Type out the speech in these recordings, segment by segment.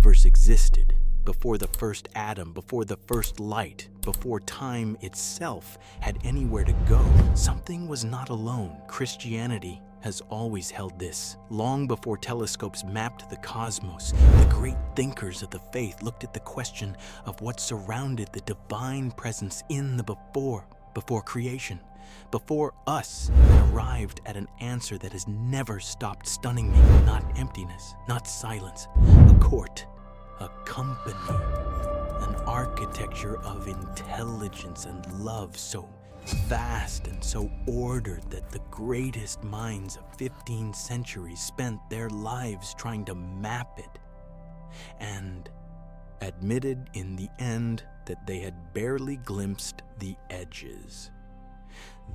universe existed, before the first atom, before the first light, before time itself had anywhere to go, something was not alone. Christianity has always held this. Long before telescopes mapped the cosmos, the great thinkers of the faith looked at the question of what surrounded the divine presence in the before creation, before us, and arrived at an answer that has never stopped stunning me. Not emptiness, not silence, a court, a company, an architecture of intelligence and love so vast and so ordered that the greatest minds of 15 centuries spent their lives trying to map it, and admitted in the end that they had barely glimpsed the edges.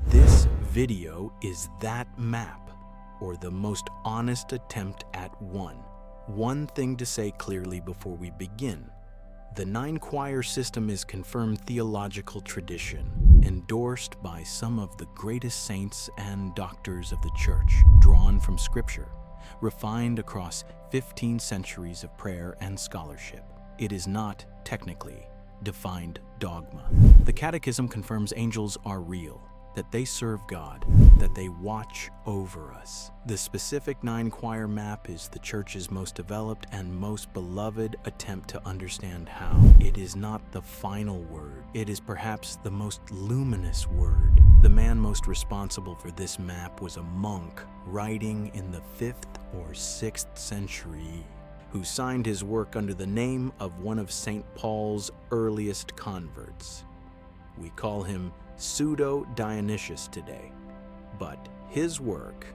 This video is that map, or the most honest attempt at one. One thing to say clearly before we begin. The 9-choir system is confirmed theological tradition, endorsed by some of the greatest saints and doctors of the Church, drawn from Scripture, refined across 15 centuries of prayer and scholarship. It is not, technically, defined dogma. The Catechism confirms angels are real, that they serve God, that they watch over us. The specific 9-choir map is the Church's most developed and most beloved attempt to understand how. It is not the final word. It is perhaps the most luminous word. The man most responsible for this map was a monk writing in the 5th or 6th century, who signed his work under the name of one of St. Paul's earliest converts. We call him Pseudo-Dionysius today, but his work,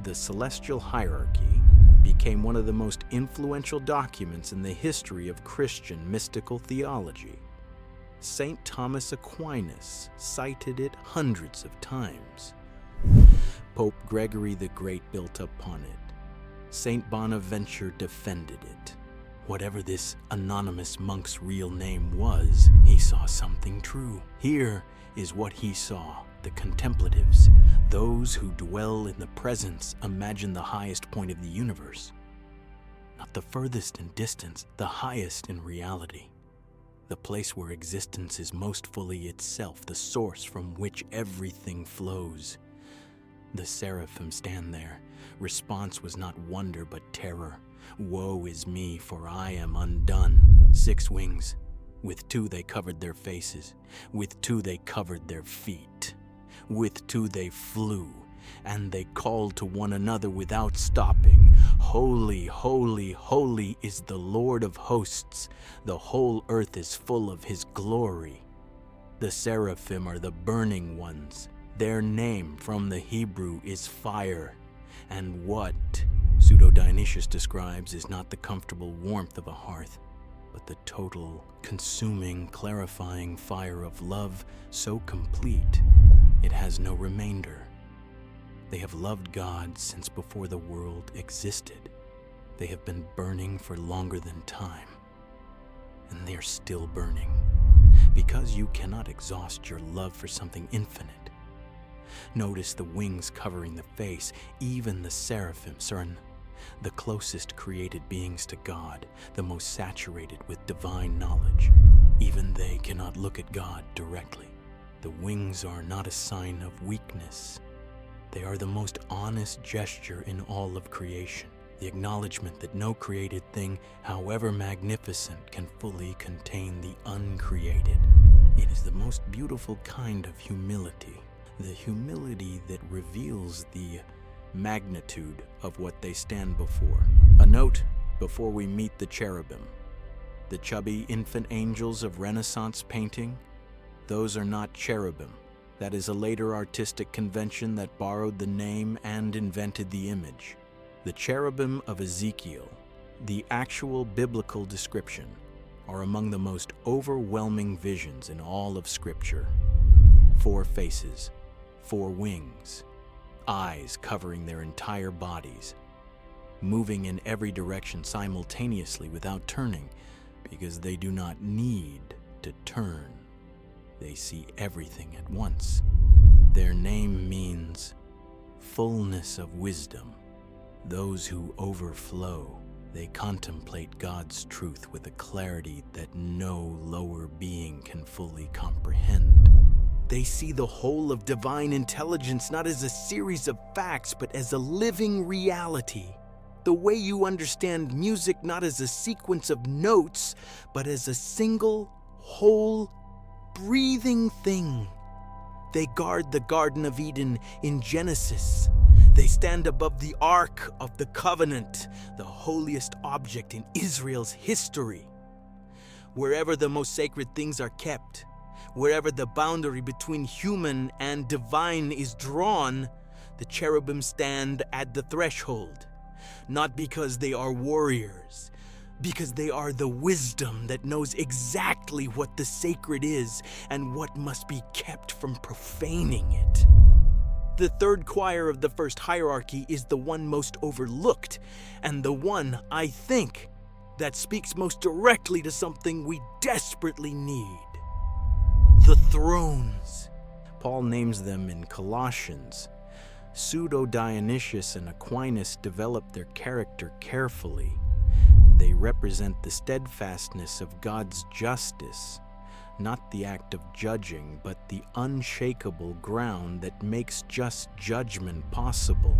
The Celestial Hierarchy, became one of the most influential documents in the history of Christian mystical theology. St. Thomas Aquinas cited it hundreds of times. Pope Gregory the Great built upon it. St. Bonaventure defended it. Whatever this anonymous monk's real name was, he saw something true. Here is what he saw. The contemplatives, those who dwell in the presence, imagine the highest point of the universe. Not the furthest in distance, the highest in reality. The place where existence is most fully itself, the source from which everything flows. The Seraphim stand there. Response was not wonder but terror. Woe is me, for I am undone. 6 wings. With 2 they covered their faces. With 2 they covered their feet. With 2 they flew, and they called to one another without stopping. Holy, holy, holy is the Lord of hosts. The whole earth is full of his glory. The Seraphim are the burning ones. Their name from the Hebrew is fire. And what Pseudo-Dionysius describes is not the comfortable warmth of a hearth, but the total, consuming, clarifying fire of love so complete it has no remainder. They have loved God since before the world existed. They have been burning for longer than time, and they're still burning, because you cannot exhaust your love for something infinite. Notice the wings covering the face. Even the Seraphim, the closest created beings to God, the most saturated with divine knowledge. Even they cannot look at God directly. The wings are not a sign of weakness. They are the most honest gesture in all of creation, the acknowledgement that no created thing, however magnificent, can fully contain the uncreated. It is the most beautiful kind of humility, the humility that reveals the magnitude of what they stand before. A note before we meet the cherubim. The chubby infant angels of Renaissance painting, those are not cherubim. That is a later artistic convention that borrowed the name and invented the image. The cherubim of Ezekiel, the actual biblical description, are among the most overwhelming visions in all of Scripture. 4 faces, 4 wings, eyes covering their entire bodies, moving in every direction simultaneously without turning, because they do not need to turn. They see everything at once. Their name means fullness of wisdom, those who overflow. They contemplate God's truth with a clarity that no lower being can fully comprehend. They see the whole of divine intelligence not as a series of facts, but as a living reality. The way you understand music not as a sequence of notes, but as a single, whole, breathing thing. They guard the Garden of Eden in Genesis. They stand above the Ark of the Covenant, the holiest object in Israel's history. Wherever the most sacred things are kept, wherever the boundary between human and divine is drawn, the cherubim stand at the threshold. Not because they are warriors, because they are the wisdom that knows exactly what the sacred is and what must be kept from profaning it. The third choir of the first hierarchy is the one most overlooked, and the one, I think, that speaks most directly to something we desperately need. The thrones. Paul names them in Colossians. Pseudo-Dionysius and Aquinas developed their character carefully. They represent the steadfastness of God's justice, not the act of judging, but the unshakable ground that makes just judgment possible.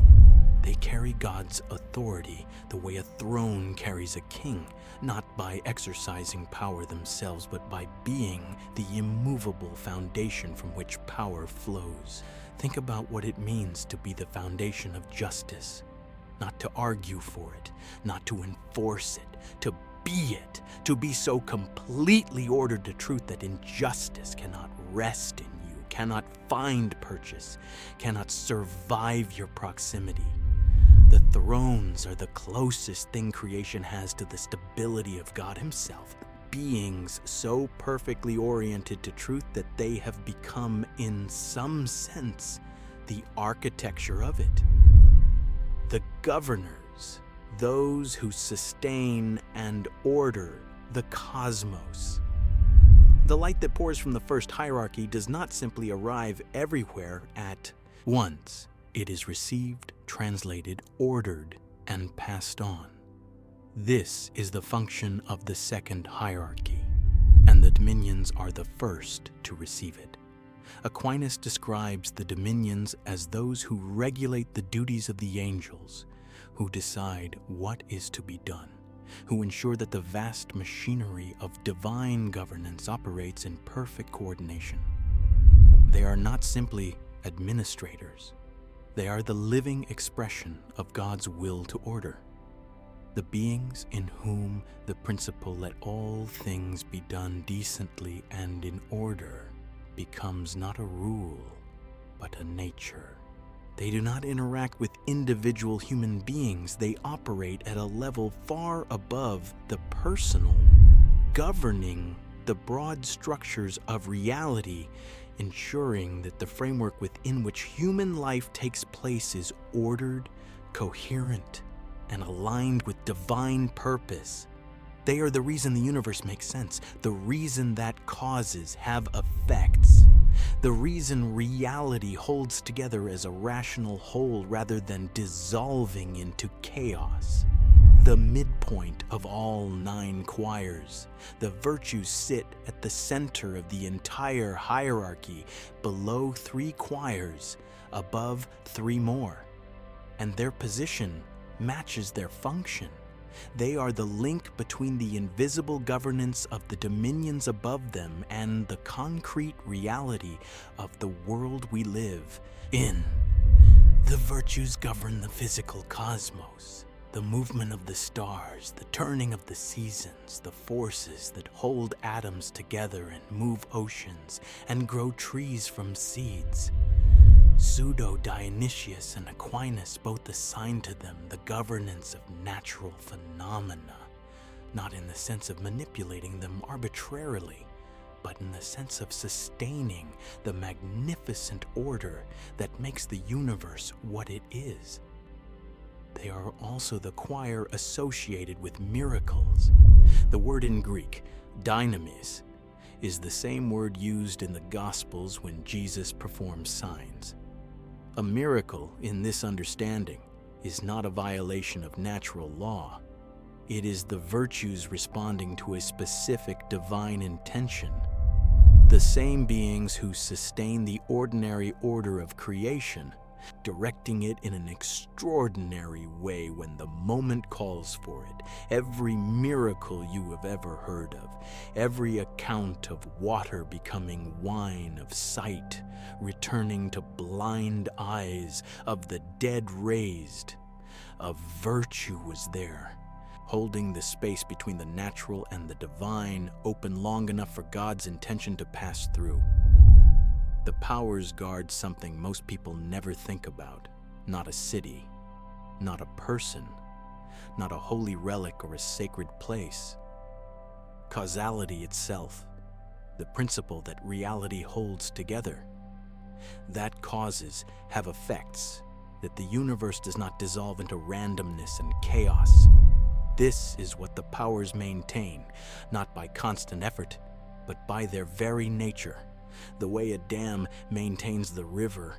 They carry God's authority the way a throne carries a king, not by exercising power themselves, but by being the immovable foundation from which power flows. Think about what it means to be the foundation of justice, not to argue for it, not to enforce it, to be it, to be so completely ordered to truth that injustice cannot rest in you, cannot find purchase, cannot survive your proximity. The thrones are the closest thing creation has to the stability of God Himself, beings so perfectly oriented to truth that they have become, in some sense, the architecture of it. The governors, those who sustain and order the cosmos. The light that pours from the first hierarchy does not simply arrive everywhere at once. It is received, translated, ordered, and passed on. This is the function of the second hierarchy, and the dominions are the first to receive it. Aquinas describes the dominions as those who regulate the duties of the angels, who decide what is to be done, who ensure that the vast machinery of divine governance operates in perfect coordination. They are not simply administrators. They are the living expression of God's will to order. The beings in whom the principle "let all things be done decently and in order" becomes not a rule, but a nature. They do not interact with individual human beings. They operate at a level far above the personal, governing the broad structures of reality, ensuring that the framework within which human life takes place is ordered, coherent, and aligned with divine purpose. They are the reason the universe makes sense, the reason that causes have effects, the reason reality holds together as a rational whole rather than dissolving into chaos. The midpoint of all 9 choirs, the virtues sit at the center of the entire hierarchy, below 3 choirs, above 3 more, and their position matches their function. They are the link between the invisible governance of the dominions above them and the concrete reality of the world we live in. The virtues govern the physical cosmos, the movement of the stars, the turning of the seasons, the forces that hold atoms together and move oceans and grow trees from seeds. Pseudo-Dionysius and Aquinas both assign to them the governance of natural phenomena, not in the sense of manipulating them arbitrarily, but in the sense of sustaining the magnificent order that makes the universe what it is. They are also the choir associated with miracles. The word in Greek, dynamis, is the same word used in the Gospels when Jesus performs signs. A miracle, in this understanding, is not a violation of natural law. It is the virtues responding to a specific divine intention. The same beings who sustain the ordinary order of creation, directing it in an extraordinary way when the moment calls for it. Every miracle you have ever heard of, every account of water becoming wine, of sight returning to blind eyes, of the dead raised. A virtue was there, holding the space between the natural and the divine open long enough for God's intention to pass through. The powers guard something most people never think about. Not a city, not a person, not a holy relic or a sacred place. Causality itself, the principle that reality holds together. That causes have effects, that the universe does not dissolve into randomness and chaos. This is what the powers maintain, not by constant effort, but by their very nature. The way a dam maintains the river,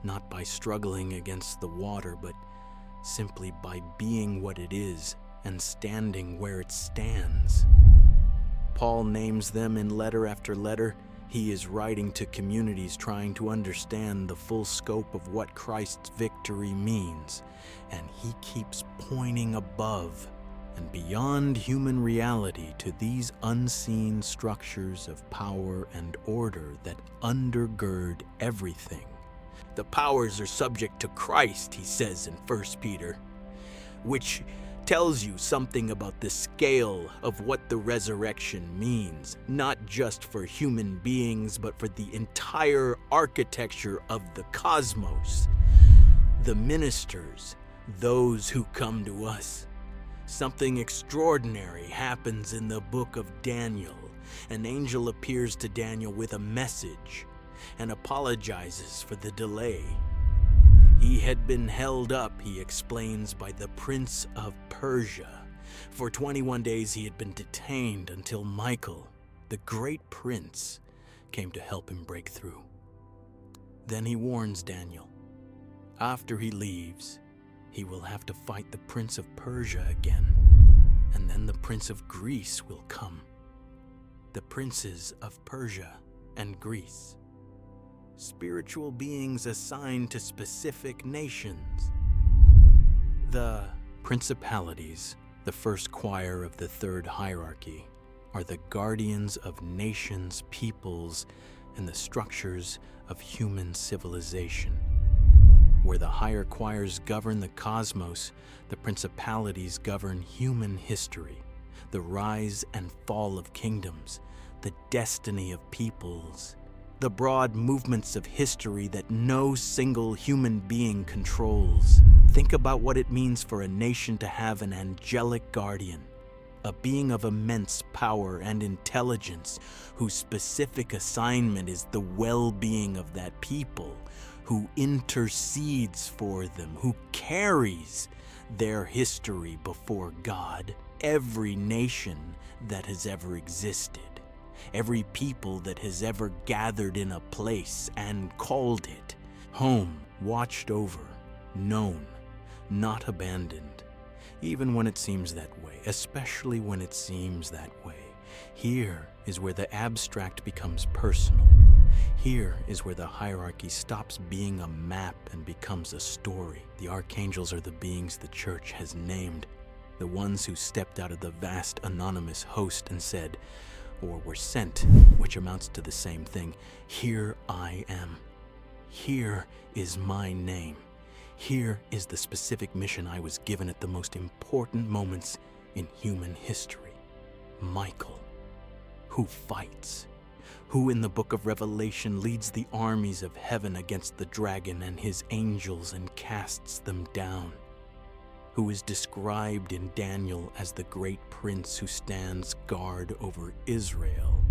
not by struggling against the water, but simply by being what it is and standing where it stands. Paul names them in letter after letter. He is writing to communities trying to understand the full scope of what Christ's victory means, and he keeps pointing above and beyond human reality to these unseen structures of power and order that undergird everything. The powers are subject to Christ, he says in 1 Peter, which tells you something about the scale of what the resurrection means, not just for human beings, but for the entire architecture of the cosmos. The ministers, those who come to us. Something extraordinary happens in the book of Daniel. An angel appears to Daniel with a message and apologizes for the delay. He had been held up, he explains, by the Prince of Persia. For 21 days he had been detained until Michael, the great prince, came to help him break through. Then he warns Daniel. After he leaves, he will have to fight the Prince of Persia again, and then the Prince of Greece will come. The princes of Persia and Greece. Spiritual beings assigned to specific nations. The Principalities, the first choir of the third hierarchy, are the guardians of nations, peoples, and the structures of human civilization. Where the higher choirs govern the cosmos, the principalities govern human history, the rise and fall of kingdoms, the destiny of peoples, the broad movements of history that no single human being controls. Think about what it means for a nation to have an angelic guardian, a being of immense power and intelligence whose specific assignment is the well-being of that people, who intercedes for them, who carries their history before God. Every nation that has ever existed, every people that has ever gathered in a place and called it home, watched over, known, not abandoned, even when it seems that way, especially when it seems that way. Here is where the abstract becomes personal. Here is where the hierarchy stops being a map and becomes a story. The archangels are the beings the church has named, the ones who stepped out of the vast anonymous host and said, or were sent, which amounts to the same thing, "Here I am. Here is my name. Here is the specific mission I was given at the most important moments in human history." Michael, who fights, who in the book of Revelation leads the armies of heaven against the dragon and his angels and casts them down, who is described in Daniel as the great prince who stands guard over Israel,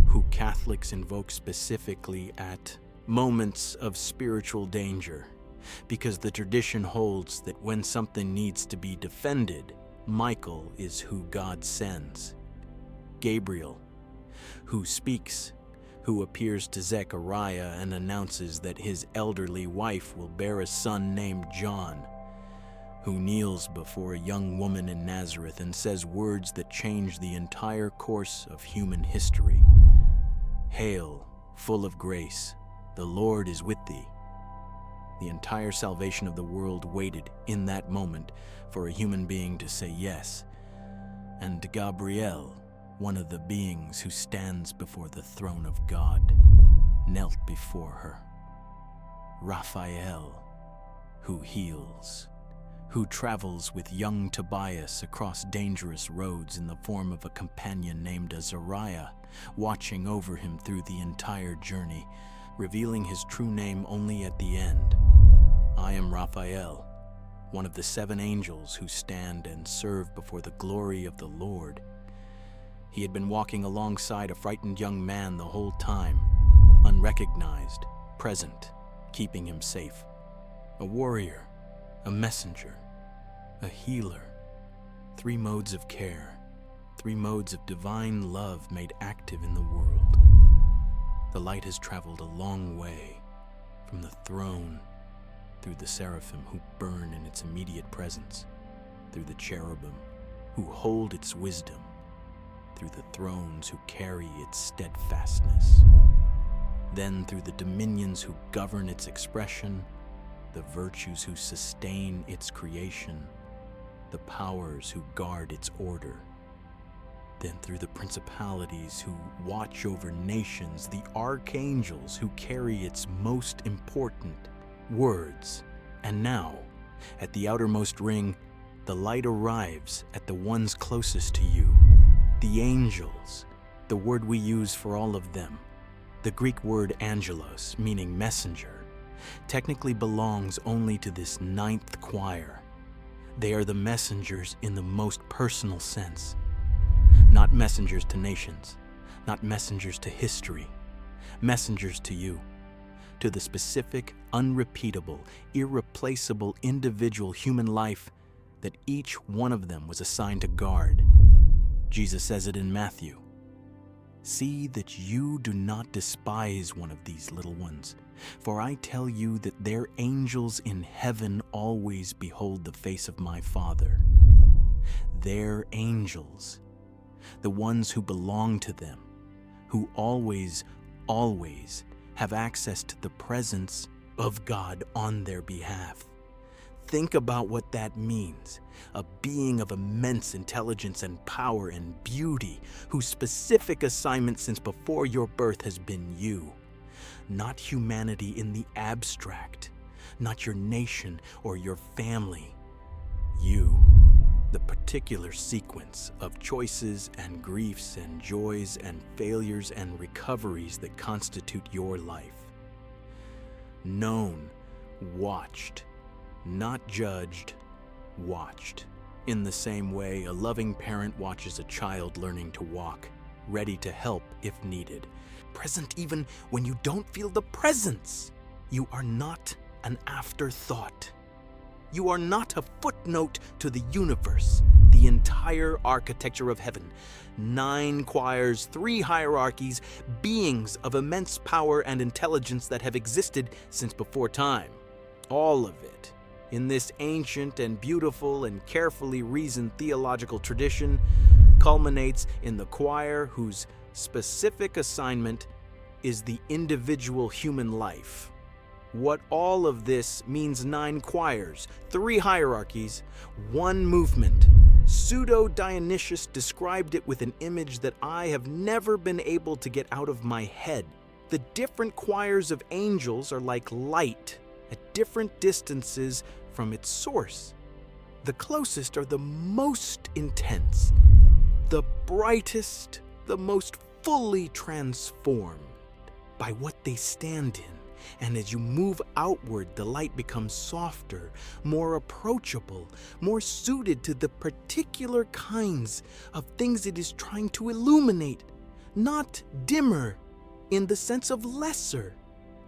who Catholics invoke specifically at moments of spiritual danger, because the tradition holds that when something needs to be defended, Michael is who God sends. Gabriel, who speaks, who appears to Zechariah and announces that his elderly wife will bear a son named John, who kneels before a young woman in Nazareth and says words that change the entire course of human history. "Hail, full of grace, the Lord is with thee." The entire salvation of the world waited in that moment for a human being to say yes. And Gabriel, one of the beings who stands before the throne of God, knelt before her. Raphael, who heals, who travels with young Tobias across dangerous roads in the form of a companion named Azariah, watching over him through the entire journey, revealing his true name only at the end. I am Raphael, one of the 7 angels who stand and serve before the glory of the Lord. He had been walking alongside a frightened young man the whole time, unrecognized, present, keeping him safe. A warrior, a messenger, a healer. 3 modes of care, 3 modes of divine love made active in the world. The light has traveled a long way, from the throne, through the Seraphim who burn in its immediate presence, through the Cherubim who hold its wisdom, through the thrones who carry its steadfastness, then through the dominions who govern its expression, the virtues who sustain its creation, the powers who guard its order, then through the principalities who watch over nations, the archangels who carry its most important words. And now, at the outermost ring, the light arrives at the ones closest to you, the angels, the word we use for all of them. The Greek word angelos, meaning messenger, technically belongs only to this 9th choir. They are the messengers in the most personal sense. Not messengers to nations, not messengers to history, messengers to you, to the specific, unrepeatable, irreplaceable individual human life that each one of them was assigned to guard. Jesus says it in Matthew. "See that you do not despise one of these little ones, for I tell you that their angels in heaven always behold the face of my Father." Their angels, the ones who belong to them, who always have access to the presence of God on their behalf. Think about what that means. A being of immense intelligence and power and beauty, whose specific assignment since before your birth has been you. Not humanity in the abstract, not your nation or your family. You, the particular sequence of choices and griefs and joys and failures and recoveries that constitute your life. Known, watched, not judged, watched. In the same way, a loving parent watches a child learning to walk, ready to help if needed. Present even when you don't feel the presence. You are not an afterthought. You are not a footnote to the universe, the entire architecture of heaven. 9 choirs, 3 hierarchies, beings of immense power and intelligence that have existed since before time. All of it, in this ancient and beautiful and carefully reasoned theological tradition, culminates in the choir whose specific assignment is the individual human life. What all of this means: 9 choirs, 3 hierarchies, 1 movement. Pseudo-Dionysius described it with an image that I have never been able to get out of my head. The different choirs of angels are like light at different distances from its source. The closest are the most intense, the brightest, the most fully transformed by what they stand in. And as you move outward, the light becomes softer, more approachable, more suited to the particular kinds of things it is trying to illuminate. Not dimmer in the sense of lesser,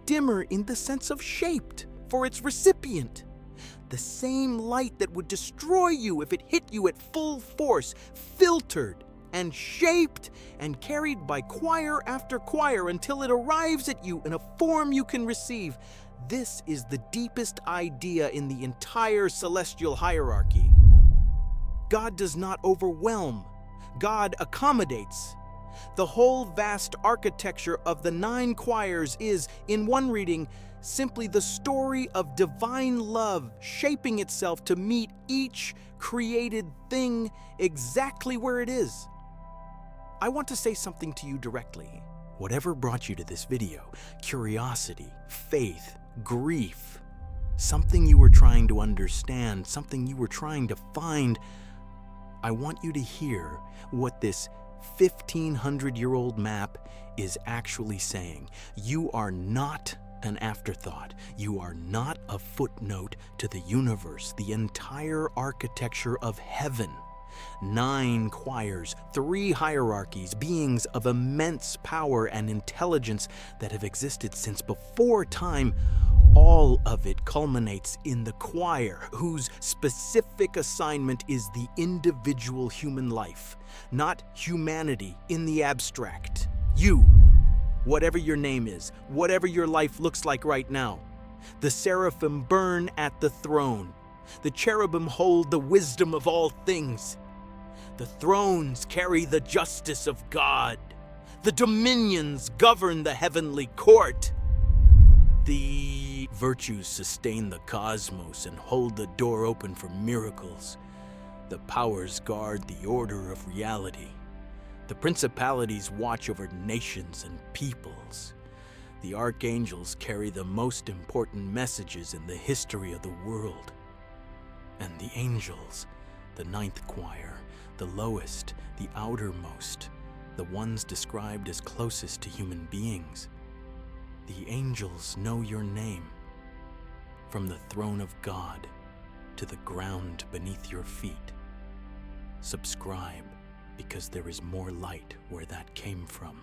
dimmer in the sense of shaped for its recipient. The same light that would destroy you if it hit you at full force, filtered and shaped and carried by choir after choir until it arrives at you in a form you can receive. This is the deepest idea in the entire celestial hierarchy. God does not overwhelm. God accommodates. The whole vast architecture of the 9 choirs is, in one reading, simply the story of divine love shaping itself to meet each created thing exactly where it is. I want to say something to you directly. Whatever brought you to this video, curiosity, faith, grief, something you were trying to understand, something you were trying to find, I want you to hear what this 1,500-year-old map is actually saying. You are not an afterthought. You are not a footnote to the universe, the entire architecture of heaven. 9 choirs, 3 hierarchies, beings of immense power and intelligence that have existed since before time. All of it culminates in the choir, whose specific assignment is the individual human life, not humanity in the abstract. You, whatever your name is, whatever your life looks like right now. The Seraphim burn at the throne. The Cherubim hold the wisdom of all things. The thrones carry the justice of God. The dominions govern the heavenly court. The virtues sustain the cosmos and hold the door open for miracles. The powers guard the order of reality. The principalities watch over nations and peoples. The archangels carry the most important messages in the history of the world. And the angels, the 9th choir, the lowest, the outermost, the ones described as closest to human beings. The angels know your name, from the throne of God to the ground beneath your feet. Subscribe, because there is more light where that came from.